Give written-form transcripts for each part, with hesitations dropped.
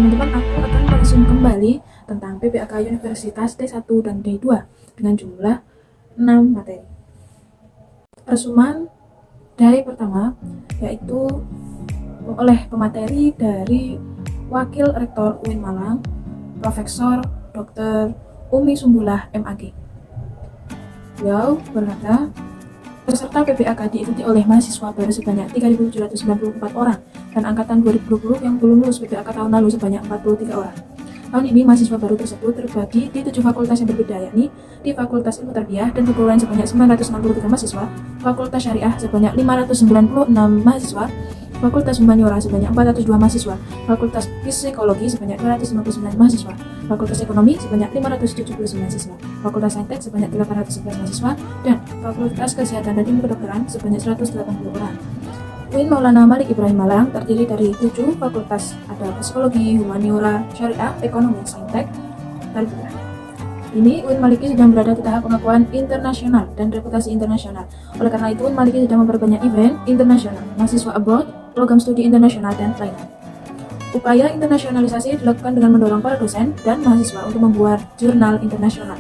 teman-teman, aku akan langsung kembali tentang PPAK Universitas D1 dan D2 dengan jumlah 6 materi. Resuman dari pertama yaitu oleh pemateri dari Wakil Rektor UIN Malang, Profesor Dr. Umi Sumbulah MAG. Beliau berkata, peserta PPAK diikuti oleh mahasiswa baru sebanyak 3.794 orang dan angkatan 2020 yang belum lulus PPAK tahun lalu sebanyak 43 orang. Tahun ini mahasiswa baru tersebut terbagi di 7 fakultas yang berbeda, yakni di Fakultas Ilmu Tarbiyah dan Perguruan sebanyak 963 mahasiswa, Fakultas Syariah sebanyak 596 mahasiswa, Fakultas Humaniora sebanyak 402 mahasiswa, Fakultas Psikologi sebanyak 259 mahasiswa, Fakultas Ekonomi sebanyak 579 mahasiswa, Fakultas Saintek sebanyak 811 mahasiswa, dan Fakultas Kesehatan dan Ilmu Kedokteran sebanyak 180 orang. UIN Maulana Malik Ibrahim Malang terdiri dari 7 fakultas, ada Psikologi, Humaniora, Syariah, Ekonomi, Saintek, Tarbiyah. Ini UIN Maliki sedang berada di tahap pengakuan internasional dan reputasi internasional. Oleh karena itu, UIN Maliki sedang memperbanyak event internasional, mahasiswa abroad, program studi internasional, dan lainnya. Upaya internasionalisasi dilakukan dengan mendorong para dosen dan mahasiswa untuk membuat jurnal internasional.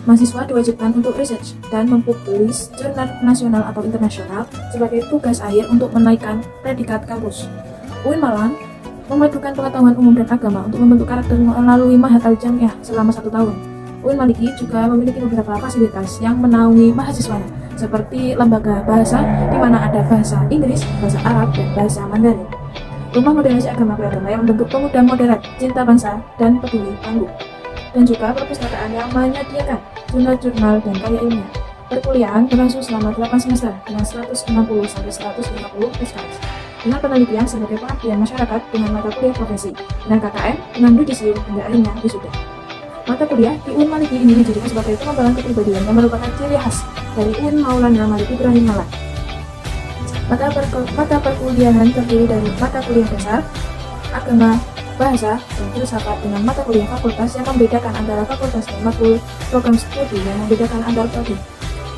Mahasiswa diwajibkan untuk research dan mempublish jurnal nasional atau internasional sebagai tugas akhir untuk menaikkan predikat kampus. UIN Malang memadukan pengetahuan umum dan agama untuk membentuk karakter melalui Mahat Al-Jamiah selama 1 tahun. UIN Maliki juga memiliki beberapa fasilitas yang menaungi mahasiswanya, seperti lembaga bahasa, di mana ada bahasa Inggris, bahasa Arab, dan bahasa Mandarin. Rumah moderasi agama beragama yang membentuk pemuda moderat, cinta bangsa, dan peduli tangguh. Dan juga perpustakaan yang menyediakan jurnal-jurnal dan karya ilmiah. Perkuliahan berlangsung selama 8 semester dengan 160-150 SKS. Dengan penelitian sebagai pengabdian masyarakat dengan mata kuliah profesi, dengan KKN, dengan yudisium, hingga akhirnya wisuda. Mata kuliah di UIN Maliki ini dijadikan sebagai pengembangan kepribadian yang merupakan ciri khas dari UIN Maulana Malik Ibrahim Malang. Mata perkuliahan terdiri dari mata kuliah dasar, agama, bahasa, dan filsafat dengan mata kuliah fakultas yang membedakan antara fakultas dan matkul program studi yang membedakan antar prodi.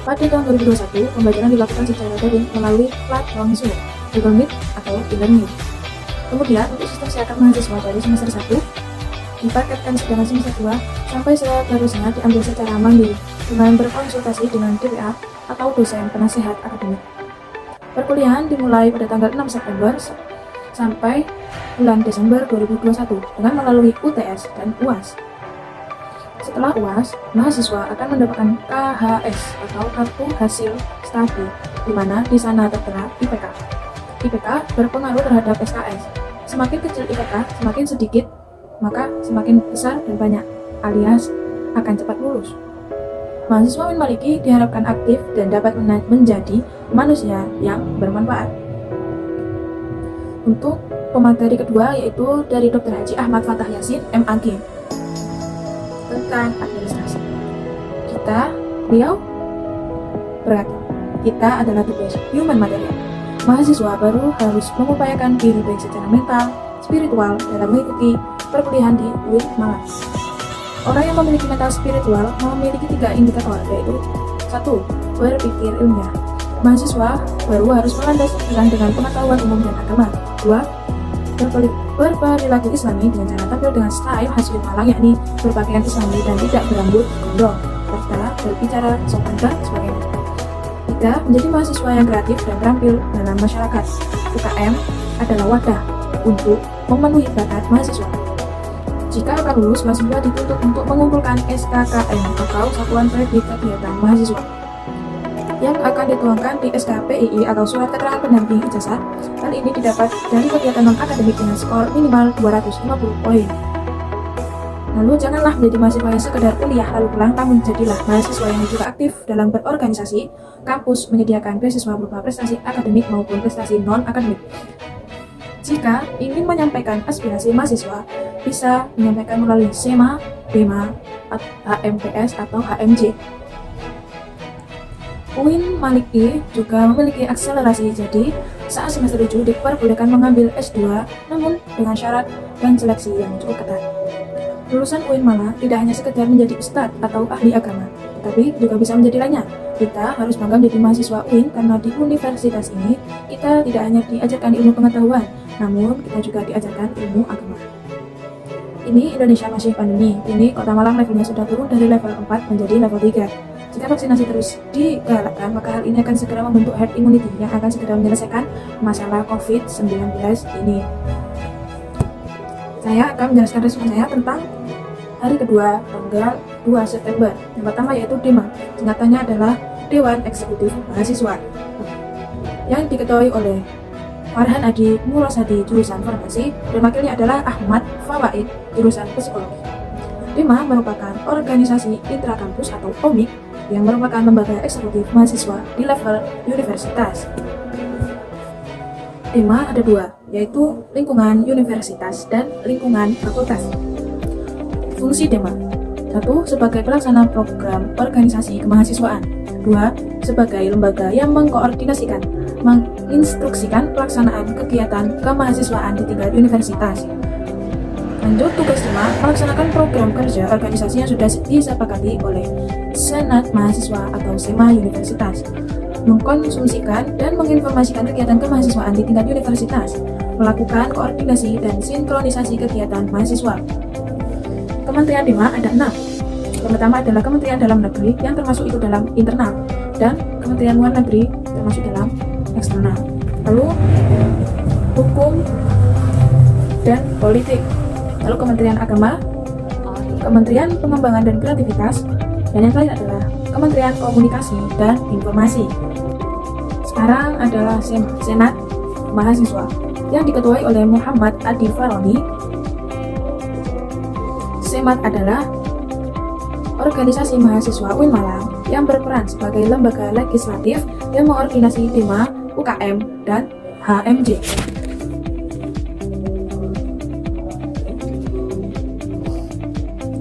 Pada tahun 2021, pembelajaran dilakukan secara daring melalui platform Zoom, Google Meet, atau e-learning. Kemudian, untuk sistem siaran mahasiswa dari semester 1, dipaketkan sedangkan semester 2 sampai seterusnya diambil secara mandiri dengan berkonsultasi dengan DPA atau dosen penasehat akademik. Perkuliahan dimulai pada tanggal 6 September sampai bulan Desember 2021 dengan melalui UTS dan UAS. Setelah UAS, mahasiswa akan mendapatkan KHS atau Kartu Hasil Studi, di mana di sana tertera IPK. IPK berpengaruh terhadap SKS. Semakin kecil IPK, semakin sedikit, maka semakin besar dan banyak, alias akan cepat lulus. Mahasiswa UIN Maliki diharapkan aktif dan dapat menjadi manusia yang bermanfaat. Untuk pemateri kedua yaitu dari Dr. Haji Ahmad Fathah Yasin, MAG, tentang administrasi. Beliau berkata, kita adalah the best human material. Mahasiswa baru harus mengupayakan diri baik secara mental, spiritual dalam mengikuti perkuliahan di UIN Malang. Orang yang memiliki mental spiritual memiliki 3 indikator, yaitu 1. Berpikir ilmiah. Mahasiswa baru harus melandasi pikiran dengan pengetahuan umum dan agama. 2. Berperilaku islami dengan cara tampil dengan style khas UIN Malang, yakni berpakaian islami dan tidak berambut gondrong, serta berbicara sopan dan sebagainya. 3. Menjadi mahasiswa yang kreatif dan terampil dalam masyarakat. UKM adalah wadah untuk memenuhi bakat mahasiswa. Jika akan lulus, mahasiswa dituntut untuk mengumpulkan SKKM atau Satuan Kredit Kegiatan Mahasiswa yang akan dituangkan di SKPII atau Surat Keterangan Pendamping Ijazah. Hal ini didapat dari kegiatan non-akademik dengan skor minimal 250 poin. Lalu janganlah menjadi mahasiswa yang sekedar kuliah lalu pulang, namun jadilah mahasiswa yang juga aktif dalam berorganisasi. Kampus menyediakan beasiswa berupa prestasi akademik maupun prestasi non-akademik. Jika ingin menyampaikan aspirasi mahasiswa, bisa menyampaikan melalui SEMA, BEMA, HMPS, atau HMJ. UIN Maliki juga memiliki akselerasi, jadi saat semester 7 diperbolehkan mengambil S2, namun dengan syarat dan seleksi yang cukup ketat. Lulusan UIN Malang tidak hanya sekedar menjadi ustadz atau ahli agama, tetapi juga bisa menjadi lainnya. Kita harus bangga menjadi mahasiswa UIN karena di universitas ini kita tidak hanya diajarkan ilmu pengetahuan, namun kita juga diajarkan ilmu agama. Ini Indonesia masih pandemi. Ini Kota Malang levelnya sudah turun dari level 4 menjadi level 3. Jika vaksinasi terus digalakkan, maka hal ini akan segera membentuk herd immunity yang akan segera menyelesaikan masalah COVID-19 ini. Saya akan menjelaskan respon saya tentang hari kedua, tanggal 2 September. Yang pertama yaitu DEMA, singkatannya adalah Dewan Eksekutif Mahasiswa, yang diketuai oleh Farhan Adi Murosadi jurusan Farmasi dan wakilnya adalah Ahmad Fawaid jurusan Psikologi. DEMA merupakan organisasi intrakampus atau OMIK yang merupakan lembaga eksekutif mahasiswa di level universitas. DEMA ada dua, yaitu lingkungan universitas dan lingkungan fakultas. Fungsi DEMA: 1. Sebagai pelaksana program organisasi kemahasiswaan. 2. Sebagai lembaga yang mengkoordinasikan, menginstruksikan pelaksanaan kegiatan kemahasiswaan di tingkat universitas. Lanjut, tugas DEMA melaksanakan program kerja organisasi yang sudah disepakati oleh Senat Mahasiswa atau SEMA Universitas, mengkonsumsikan dan menginformasikan kegiatan kemahasiswaan di tingkat universitas, melakukan koordinasi dan sinkronisasi kegiatan mahasiswa. Kementerian DEMA ada 6. Yang pertama adalah Kementerian Dalam Negeri yang termasuk itu dalam internal, dan Kementerian Luar Negeri termasuk dalam eksternal. Lalu Hukum dan Politik. Lalu Kementerian Agama, Kementerian Pengembangan dan Kreativitas, dan yang terakhir adalah Kementerian Komunikasi dan Informasi. Sekarang adalah Senat Mahasiswa yang diketuai oleh Muhammad Adi Faroni. Semat adalah organisasi mahasiswa UIN Malang yang berperan sebagai lembaga legislatif yang mengordinasi DEMA, UKM, dan HMJ.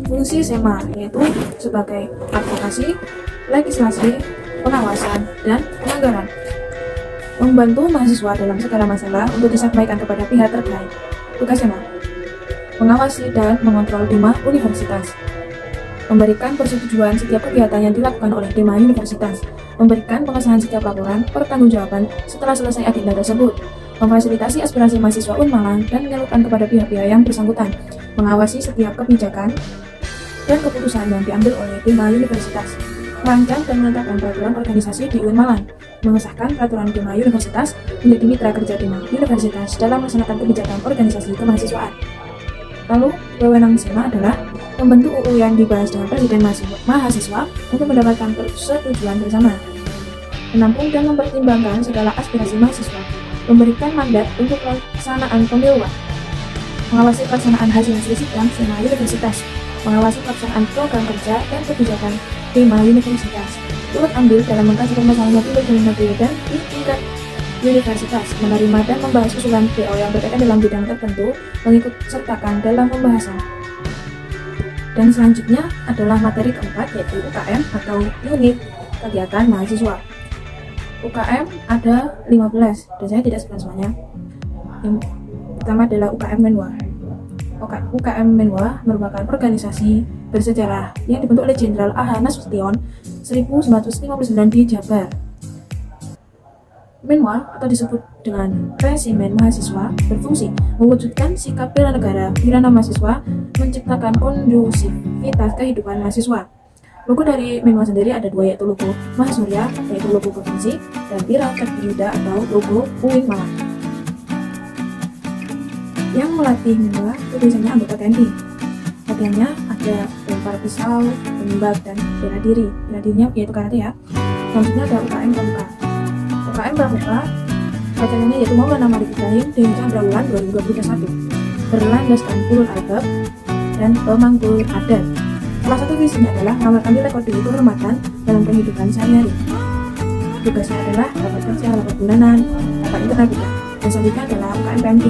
Fungsi SEMA yaitu sebagai advokasi, legislasi, pengawasan, dan penganggaran. Membantu mahasiswa dalam segala masalah untuk disampaikan kepada pihak terkait. Tugas SEMA: mengawasi dan mengontrol DEMA Universitas, memberikan persetujuan setiap kegiatan yang dilakukan oleh DEMA Universitas, memberikan pengesahan setiap laporan pertanggungjawaban setelah selesai agenda tersebut, memfasilitasi aspirasi mahasiswa UIN Malang dan menyalurkan kepada pihak-pihak yang bersangkutan, mengawasi setiap kebijakan dan keputusan yang diambil oleh DEMA Universitas, merancang dan menetapkan peraturan organisasi di UIN Malang, mengesahkan peraturan DEMA Universitas menjadi mitra kerja DEMA Universitas dalam melaksanakan kebijakan organisasi kemahasiswaan. Lalu, wewenang SEMA adalah membentuk UU yang dibahas dengan Presiden mahasiswa untuk mendapatkan persetujuan bersama, menampung dan mempertimbangkan segala aspirasi mahasiswa, memberikan mandat untuk pelaksanaan pemiluan, mengawasi pelaksanaan hasil-hasil sidang SEMA Universitas, mengawasi pelaksanaan program kerja dan kebijakan DEMA Universitas, turut ambil dalam mengkaji permasalahan yang timbul dari negeri dan di tingkat universitas, menerima dan membahas usulan PO yang berkaitan dalam bidang tertentu, mengikut sertakan dalam pembahasan. Dan selanjutnya adalah materi keempat, yaitu UKM atau unit kegiatan mahasiswa. UKM ada 15 dan saya tidak sebutkan semuanya. Yang pertama adalah UKM Menwa. UKM Menwa merupakan organisasi bersejarah yang dibentuk oleh Jenderal A.H. Nasution 1959 di Jabar. Menwa atau disebut dengan Resimen Mahasiswa berfungsi mewujudkan sikap bela negara, wirana mahasiswa, menciptakan kondusivitas kehidupan mahasiswa. Logo dari Menwa sendiri ada dua, yaitu logo Mahasurya, yaitu logo provinsi, dan Pira Yuda atau logo UIN Malang. Yang melatih Menwa itu biasanya anggota TNI. Latihannya ada lempar pisau, menembak, dan bela diri. Bela dirinya yaitu karate ya. Selanjutnya ada UKM Pramuka. UKM Pramuka bacanya yaitu Maulana Malik Ibrahim Dewi Chandra Wulan 2021, berlandaskan ulul albab dan pemanggul adat. Salah satu visinya adalah mengamalkan nilai kode kehormatan dalam kehidupan sehari-hari. Tugasnya adalah rapat kerja, rapat bulanan, rapat internal kita, dan selanjutnya adalah UKM PMD.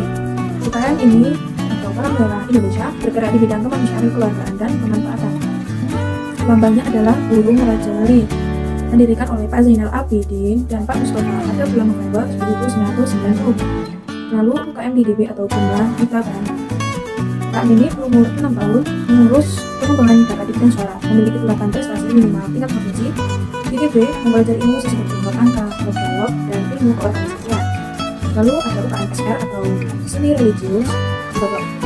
UKM ini atau Palang Merah Indonesia bergerak di bidang kemanusiaan, kekeluargaan, dan pemanfaatan. Lambangnya adalah burung Raja Wali, didirikan oleh Pak Zainal Abidin dan Pak Mustafa pada bulan November 1990. Lalu UKM DDB atau Jumlah Mitra Band. UKM ini berumur 6 tahun, mengurus pengembangan bakat dan suara, memiliki 8 prestasi minimal tingkat provinsi. DDB mempelajari ilmu seperti angka, dialog, dan ilmu keorganisasian. Lalu ada UKM SR atau Seni Religius,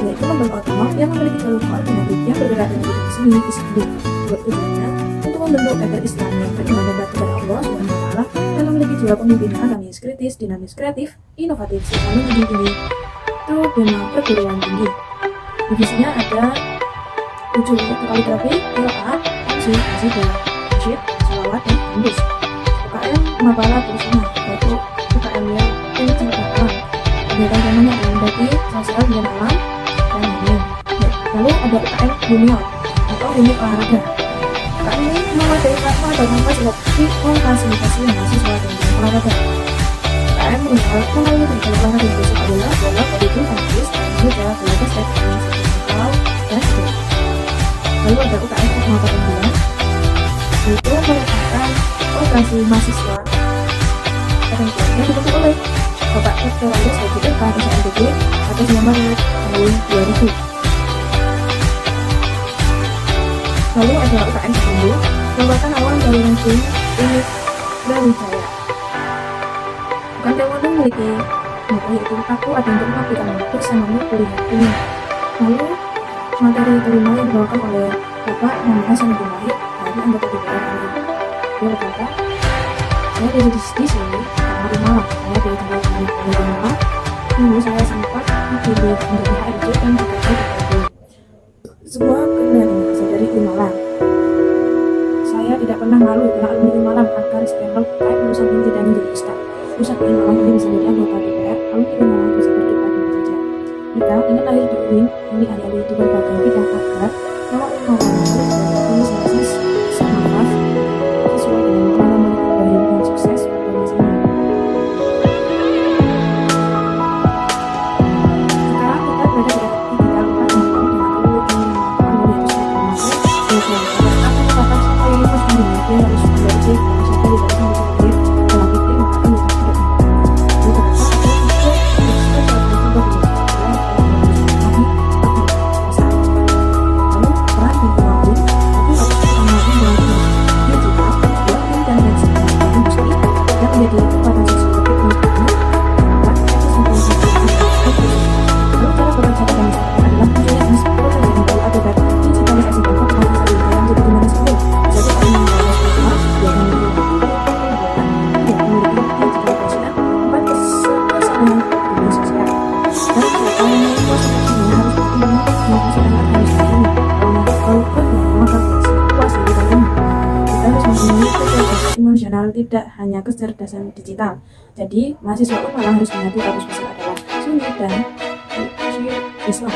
yaitu lembaga otonom yang memiliki jalur koordinatif yang bergerak dengan bidang seni disiplin. Tujuannya untuk membentuk kader Islam yang beriman dan taat kepada Allah SWT dan memiliki jiwa pemimpinan agamis, kritis, dinamis, kreatif, inovatif, serta menjunjung tinggi tribunal perguruan tinggi. Divisinya ada 7, yaitu kaligrafi, qiraat, fungsi, qasidah, nasyid, sholawat, dan tandus. UKM Mapala Tulisana, yaitu UKM yang pencipta alam. Kegiatan temanya adalah mendaki, sosial, dan alam, dan lain-lain. Lalu ada UKM junior atau unit olahraga. UKM ini memadai platform atau memfasilitasi memfasilitasi mahasiswa dengan olahraga. UKM berusaha melalui berbagai olahraga yang besok adalah bola, voli, tenis, juga bola basket, futsal, dan sebagainya. Lalu ada UKM penguatan unggulan, yaitu merupakan organisasi mahasiswa yang dibentuk oleh Bapak Dr. Andes SPDK SNBP atas nama tahun 2000. Lalu ada UKM Taekwondo, merupakan awal dari ranking unit Brawijaya. UKM Taekwondo memiliki motto yaitu aku ada untuk mengabdi kamu bersamamu kuliah ini. Lalu materi kelima yang dibawakan oleh Bapak Muhammad Hasan bin Wahid dari anggota DPR RI. Dia berkata, saya dari di sini karena di Malang, saya dari Malang. Dulu saya sempat dipilih menjadi HRD dan DPR DPRD. Sebuah keinginan ini saya dari Malang. Saya tidak pernah malu karena alumni Malang agar stempel terkait lulusan ini tidak menjadi ustaz. Lulusan Malang ini bisa menjadi anggota DPR, alumni Malang bisa berdebat di mana saja. Kita ingin lahir di UIN, ini alih-alih di berbagai bidang agar nama Malang ini sukses sama kelas sesuai dengan pengalaman pribadi dan sukses pada masa ini. Sekarang kita berada di digital 4 tahun dengan teknologi yang melalui industri dia harus memiliki siapa di dalam hadir dalam itu maka akan tidak hanya kecerdasan digital. Jadi, mahasiswa pun malah harus mengerti arus besar adalah Sunni dan Islam.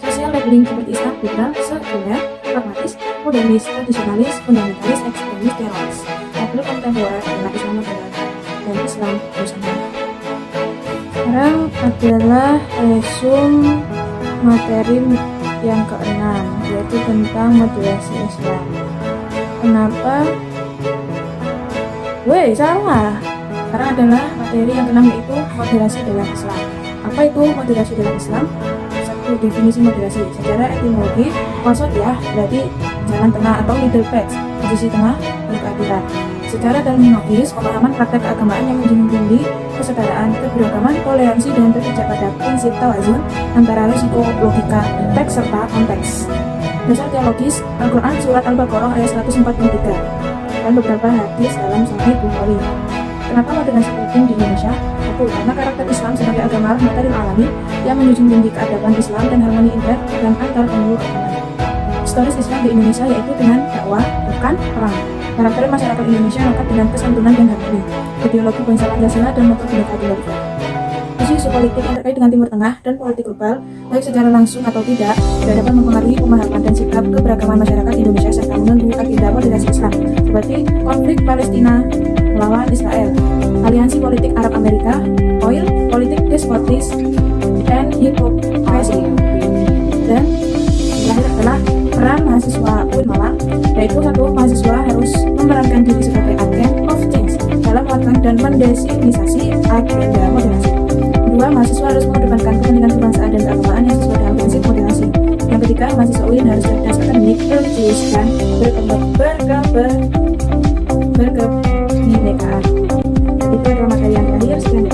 Sosial labeling seperti Islam, liberal, sekuler, pragmatis, modernis, tradisionalis, fundamentalis, ekstremis, teroris. Label kontemporer adalah Islam moderat dan Islam Nusantara. Sekarang adalah resum materi yang keenam, yaitu tentang moderasi Islam. Kenapa? Salah. Sekarang adalah materi yang keenam yaitu moderasi dalam Islam. Apa itu moderasi dalam Islam? Satu, definisi moderasi. Secara etimologi, wasatiyah berarti jalan tengah atau middle path, posisi tengah berkeadilan. Secara terminologis, pemahaman praktek keagamaan yang menjunjung tinggi kesetaraan, keberagaman, toleransi, dan berpijak pada prinsip tawazun antara risiko, logika, teks serta konteks. Dasar teologis, Al-Quran Surat Al-Baqarah ayat 143 dan beberapa hadis dalam Sahih Bukhari. Kenapa moderasi penting di Indonesia? Satu, karena karakter Islam sebagai agama rahmatil alamin yang menjunjung tinggi keadaban Islam dan harmoni indah dan antar penghulu agama. Historis Islam di Indonesia yaitu dengan dakwah, bukan perang. Karakter masyarakat Indonesia lekat dengan kesantunan dan harmoni, ideologi bangsa Pancasila dan motor Bhinneka Tunggal Ika. Isu-isu politik yang terkait dengan Timur Tengah dan politik global, baik secara langsung atau tidak dapat mempengaruhi pemahaman dan sikap keberagaman masyarakat Indonesia serta mengganggu agenda moderasi Islam, seperti konflik Palestina melawan Israel, aliansi politik Arab Amerika, oil, politik despotis, dan hipokrasi. Dan terakhir adalah peran mahasiswa UIN Malang, yaitu satu, mahasiswa harus memerankan diri sebagai agen of change dalam melakukan dan mendesimisasi agenda moderasi. Kedua, mahasiswa harus mengedepankan kepentingan kebangsaan dan keagamaan yang sesuai dengan prinsip moderasi. Yang ketiga, mahasiswa UIN harus cerdas akademik, religius, dan berkebinekaan. Itu adalah materi yang terakhir. Sekian.